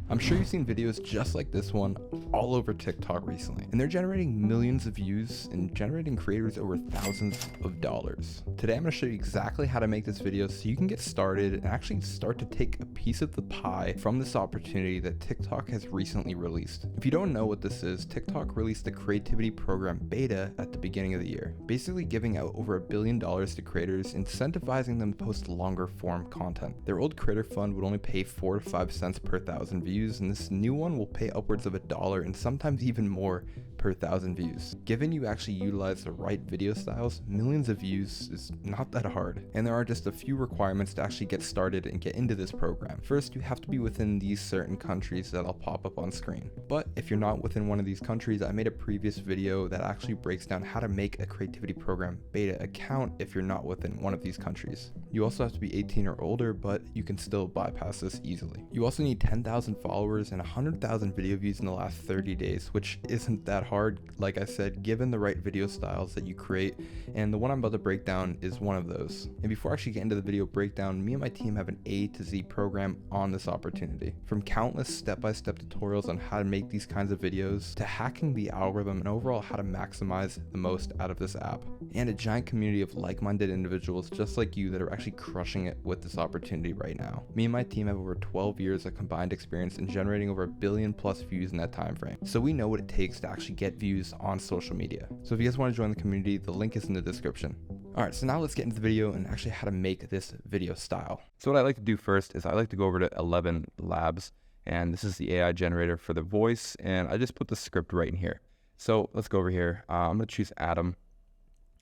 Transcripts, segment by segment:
I'm sure you've seen videos just like this one all over TikTok recently, and they're generating millions of views and generating creators over thousands of dollars. Today I'm going to show you exactly how to make this video so you can get started and actually start to take a piece of the pie from this opportunity that TikTok has recently released. If you don't know what this is, TikTok released the creativity program beta at the beginning of the year, basically giving out over $1 billion to creators, incentivizing them to post longer form content. Their old creator fund would only pay 4 to 5 cents per thousand views, and this new one will pay upwards of $1 and sometimes even more per thousand views. Given you actually utilize the right video styles, millions of views is not that hard, and there are just a few requirements to actually get started and get into this program. First, you have to be within these certain countries that I'll pop up on screen. But if you're not within one of these countries, I made a previous video that actually breaks down how to make a creativity program beta account if you're not within one of these countries. You also have to be 18 or older, but you can still bypass this easily. You also need 10,000 followers and 100,000 video views in the last 30 days, which isn't that hard, like I said, given the right video styles that you create, and the one I'm about to break down is one of those. And before I actually get into the video breakdown, me and my team have an A to Z program on this opportunity. From countless step-by-step tutorials on how to make these kinds of videos, to hacking the algorithm, and overall how to maximize the most out of this app. And a giant community of like-minded individuals just like you that are actually crushing it with this opportunity right now. Me and my team have over 12 years of combined experience in generating over 1 billion plus views in that time frame. So we know what it takes to actually get views on social media. So if you guys want to join the community, the link is in the description. Alright, so now let's get into the video and actually how to make this video style. So what I like to do first is I like to go over to 11 Labs, and this is the AI generator for the voice, and I just put the script right in here. So let's go over here. I'm going to choose Adam.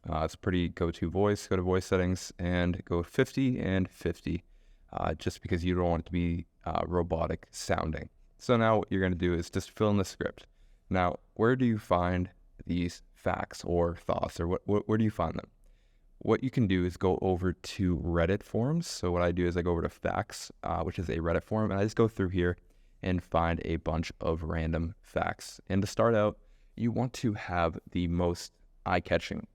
It's a pretty go-to voice. Go to voice settings and go 50 and 50, just because you don't want it to be robotic sounding. So now what you're going to do is just fill in the script. Now, where do you find these facts or thoughts, or where do you find them? What you can do is go over to Reddit forums. So what I do is I go over to facts, which is a Reddit forum, and I just go through here and find a bunch of random facts. And to start out, you want to have the most eye-catching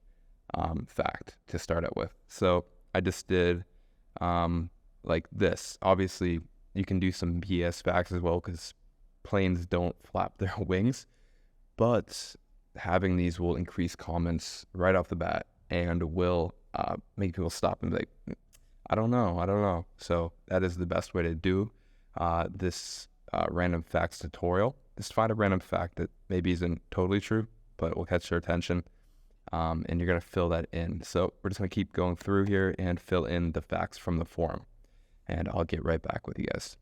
fact to start out with. So I just did like this. Obviously, you can do some BS facts as well because planes don't flap their wings, but having these will increase comments right off the bat and will make people stop and be like, I don't know. So that is the best way to do this random facts tutorial. Just find a random fact that maybe isn't totally true, but will catch your attention. And you're going to fill that in. So we're just going to keep going through here and fill in the facts from the forum. And I'll get right back with you guys.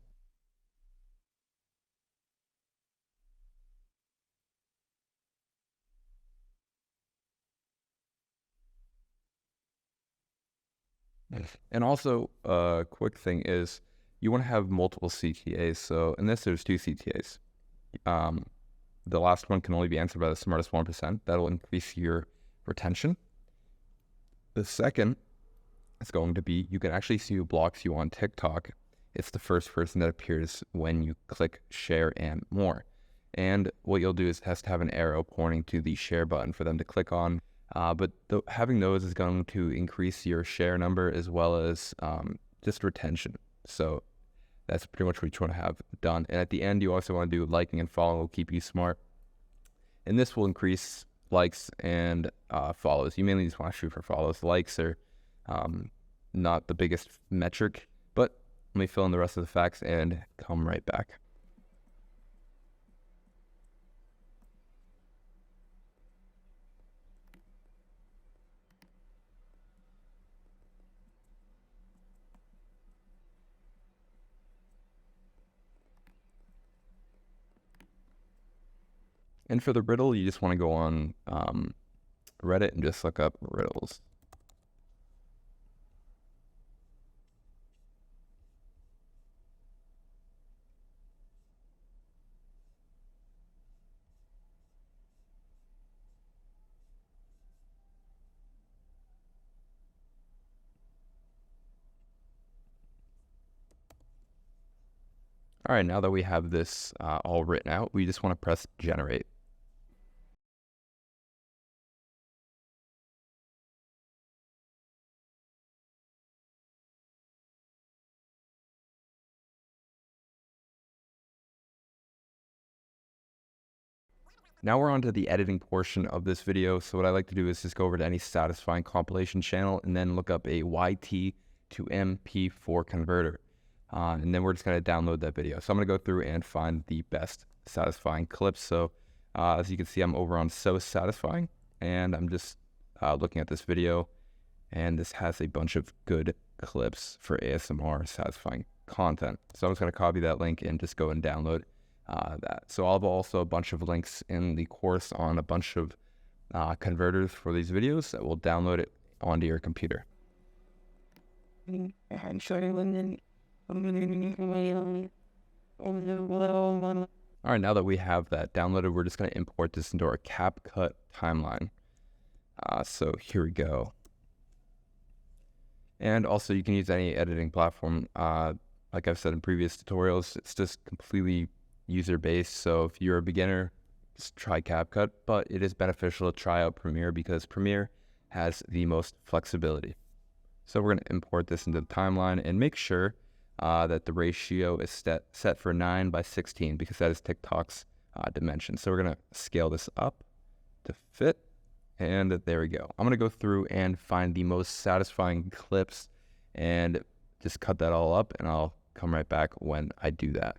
And also, a quick thing is you want to have multiple CTAs. So in this, there's 2 CTAs. The last one can only be answered by the smartest 1%. That'll increase your retention. The second is going to be, you can actually see who blocks you on TikTok. It's the first person that appears when you click share and more. And what you'll do is it has to have an arrow pointing to the share button for them to click on. But having those is going to increase your share number as well as just retention. So that's pretty much what you want to have done. And at the end, you also want to do liking and follow will keep you smart. And this will increase likes and follows. You mainly just want to shoot for follows. Likes are not the biggest metric, but let me fill in the rest of the facts and come right back. And for the riddle, you just want to go on Reddit and just look up riddles. All right, now that we have this all written out, we just want to press generate. Now we're on to the editing portion of this video. So what I like to do is just go over to any satisfying compilation channel and then look up a YT to MP4 converter. And then we're just going to download that video. So I'm going to go through and find the best satisfying clips. So as you can see, I'm over on So Satisfying, and I'm just looking at this video, and this has a bunch of good clips for ASMR satisfying content. So I'm just going to copy that link and just go and download that. So I'll have also a bunch of links in the course on a bunch of converters for these videos that will download it onto your computer. All right, now that we have that downloaded, we're just going to import this into our CapCut timeline. So here we go. And also you can use any editing platform. Like I've said in previous tutorials, it's just completely user-based. So if you're a beginner, just try CapCut, but it is beneficial to try out Premiere because Premiere has the most flexibility. So we're going to import this into the timeline and make sure that the ratio is set for 9:16 because that is TikTok's dimension. So we're going to scale this up to fit. And there we go. I'm going to go through and find the most satisfying clips and just cut that all up, and I'll come right back when I do that.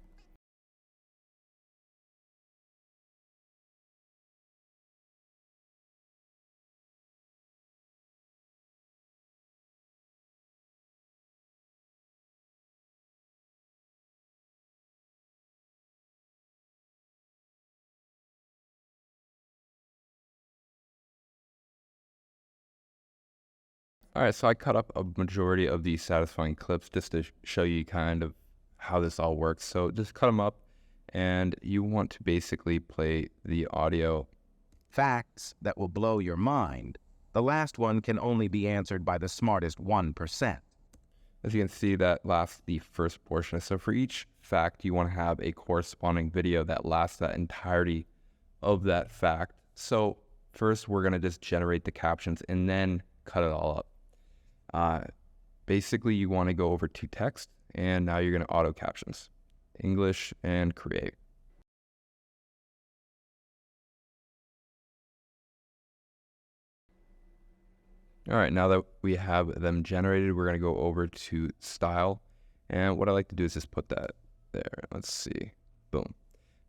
All right, so I cut up a majority of these satisfying clips just to show you kind of how this all works. So just cut them up, and you want to basically play the audio. Facts that will blow your mind. The last one can only be answered by the smartest 1%. As you can see, that lasts the first portion. So for each fact, you want to have a corresponding video that lasts that entirety of that fact. So first, we're going to just generate the captions and then cut it all up. Basically, you want to go over to text, and now you're going to auto captions, English, and create. All right, now that we have them generated, we're going to go over to style. And what I like to do is just put that there. Let's see. Boom.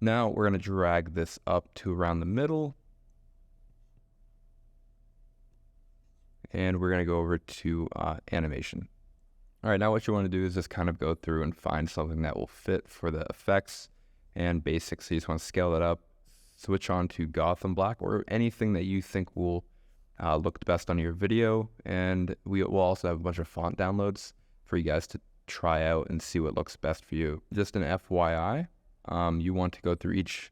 Now we're going to drag this up to around the middle. And we're going to go over to animation. All right, now what you want to do is just kind of go through and find something that will fit for the effects and basics. So you just want to scale that up, switch on to Gotham Black or anything that you think will look the best on your video. And we will also have a bunch of font downloads for you guys to try out and see what looks best for you. Just an FYI, you want to go through each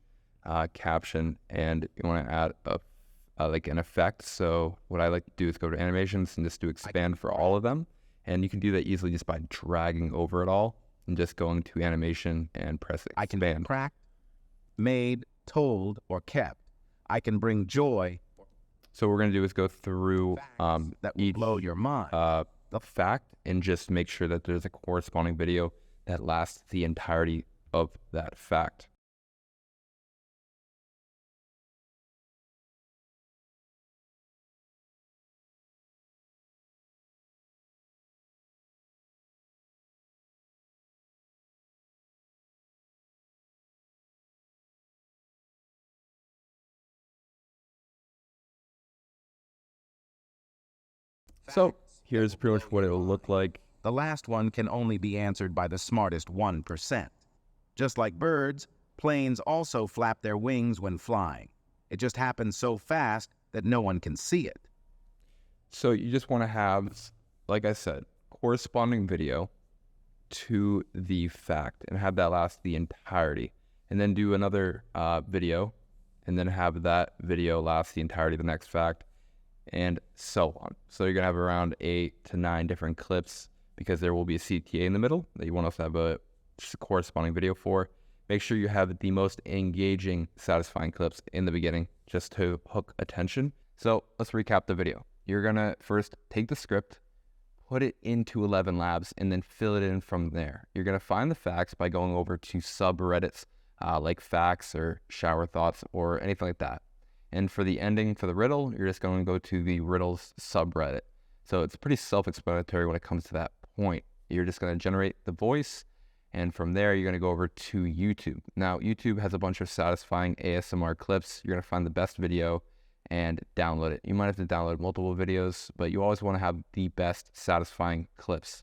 caption and you want to add like an effect. So what I like to do is go to animations and just do expand for all of them. And you can do that easily just by dragging over it all and just going to animation and press expand. I can be cracked, made, told, or kept. I can bring joy. So what we're going to do is go through that will blow your mind. The fact and just make sure that there's a corresponding video that lasts the entirety of that fact. So here's pretty much what it will look like. The last one can only be answered by the smartest 1%. Just like birds, planes also flap their wings when flying. It just happens so fast that no one can see it. So you just want to have, like I said, corresponding video to the fact and have that last the entirety. And then do another video and then have that video last the entirety of the next fact, and so on. So you're going to have around 8 to 9 different clips because there will be a CTA in the middle that you want to have a corresponding video for. Make sure you have the most engaging, satisfying clips in the beginning just to hook attention. So let's recap the video. You're going to first take the script, put it into 11 Labs, and then fill it in from there. You're going to find the facts by going over to subreddits like facts or shower thoughts or anything like that. And for the ending for the riddle, you're just going to go to the riddles subreddit. So it's pretty self-explanatory when it comes to that point. You're just going to generate the voice, and from there, you're going to go over to YouTube. Now, YouTube has a bunch of satisfying ASMR clips. You're going to find the best video and download it. You might have to download multiple videos, but you always want to have the best satisfying clips.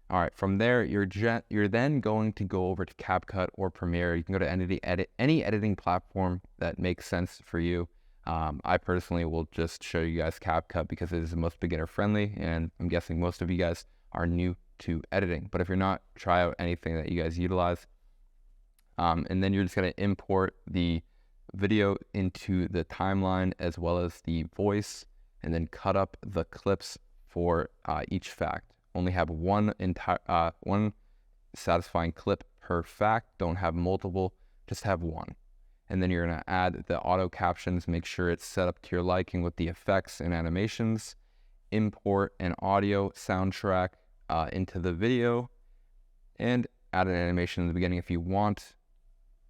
All right, from there, you're then going to go over to CapCut or Premiere. You can go to any editing platform that makes sense for you. I personally will just show you guys CapCut because it is the most beginner friendly, and I'm guessing most of you guys are new to editing. But if you're not, try out anything that you guys utilize. And then you're just going to import the video into the timeline as well as the voice, and then cut up the clips for each fact. Only have one satisfying clip per fact. Don't have multiple, just have one. And then you're going to add the auto captions, make sure it's set up to your liking with the effects and animations. Import an audio soundtrack into the video, and add an animation in the beginning if you want.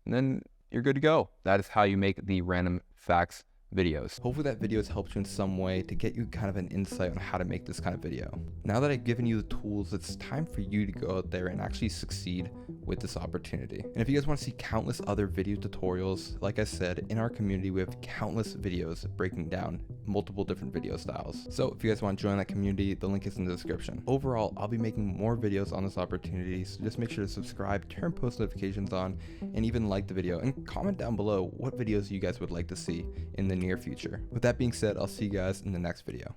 And then you're good to go. That is how you make the random facts videos. Hopefully that video has helped you in some way to get you kind of an insight on how to make this kind of video. Now that I've given you the tools, it's time for you to go out there and actually succeed with this opportunity. And if you guys want to see countless other video tutorials, like I said, in our community we have countless videos breaking down multiple different video styles. So if you guys want to join that community, the link is in the description. Overall, I'll be making more videos on this opportunity, so just make sure to subscribe, turn post notifications on, and even like the video, and comment down below what videos you guys would like to see in the near future. With that being said, I'll see you guys in the next video.